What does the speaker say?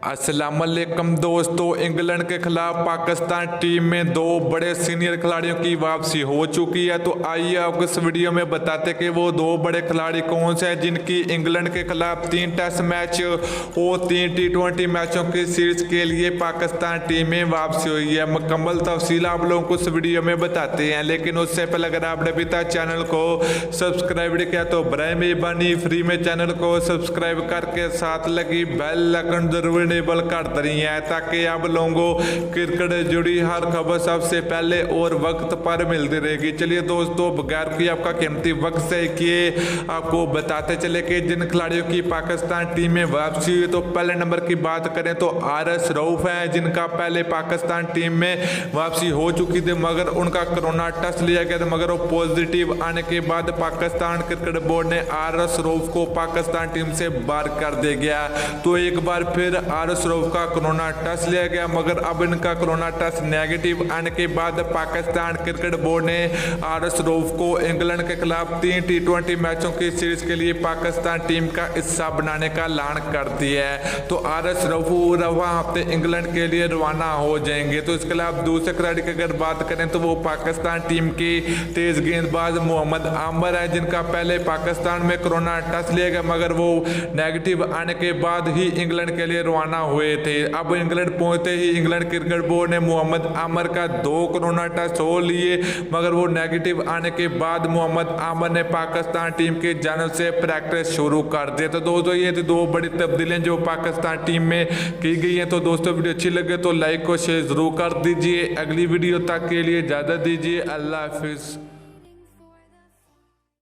अस्सलामुअलैकुम दोस्तों, इंग्लैंड के खिलाफ पाकिस्तान टीम में दो बड़े सीनियर खिलाड़ियों की वापसी हो चुकी है। तो आइए आपको इस वीडियो में बताते कि वो दो बड़े खिलाड़ी कौन से हैं जिनकी इंग्लैंड के खिलाफ 3 टेस्ट मैच और 3 T20 मैचों की सीरीज के लिए पाकिस्तान टीम में वापसी हुई है। मुकम्मल तफसील आप लोगों को इस वीडियो में बताते हैं, लेकिन उससे पहले अगर आपने अभी तक चैनल को सब्सक्राइब नहीं किया तो बराए मेहरबानी फ्री में चैनल को सब्सक्राइब करके साथ लगी बेल आइकन जरूर इनेबल कर रही है ताकि आप लोगों को क्रिकेट जुड़ी हर खबर सबसे पहले और वक्त पर मिलती रहेगी। चलिए दोस्तों, बगैर की आपका कीमती वक्त से किए आपको बताते चले कि जिन खिलाड़ियों की पाकिस्तान टीम में वापसी हुई, तो पहले नंबर की बात करें तो RS रऊफ है, जिनका पहले पाकिस्तान टीम में वापसी हो चुकी थी मगर उनका कोरोना टेस्ट लिया गया था, मगर वो पॉजिटिव आने के बाद पाकिस्तान क्रिकेट बोर्ड ने RS रऊफ को पाकिस्तान टीम से बाहर कर दिया गया। तो एक बार फिर RS रऊफ का कोरोना टेस्ट लिया गया, मगर अब इनका कोरोना टेस्ट नेगेटिव आने के बाद पाकिस्तान क्रिकेट बोर्ड ने RS रऊफ को इंग्लैंड के खिलाफ 3 T20 मैचों की सीरीज के लिए पाकिस्तान टीम का हिस्सा बनाने का ऐलान कर दिया है। तो RS रऊफ रवा हफ्ते इंग्लैंड के लिए रवाना हो जाएंगे। तो इसके खिलाफ दूसरे खिलाड़ी की अगर बात करें तो वो पाकिस्तान टीम की तेज गेंदबाज मोहम्मद आमर है, जिनका पहले पाकिस्तान में कोरोना टेस्ट लिया गया मगर वो नेगेटिव आने के बाद ही इंग्लैंड के लिए रवाना हुए थे। अब इंग्लैंड पहुंचते ही इंग्लैंड क्रिकेट बोर्ड ने मोहम्मद आमर का 2 कोरोना टेस्ट हो लिए, मगर वो नेगेटिव आने के बाद मोहम्मद आमर ने पाकिस्तान टीम की जानिब से प्रैक्टिस शुरू कर दिया। तो दोस्तों, ये थी 2 बड़ी तब्दीलियां जो पाकिस्तान टीम में की गई हैं। तो दोस्तों, वीडियो अच्छी लगे तो लाइक और शेयर जरूर कर दीजिए। अगली वीडियो तक के लिए इजाजत दीजिए। अल्लाह हाफिज।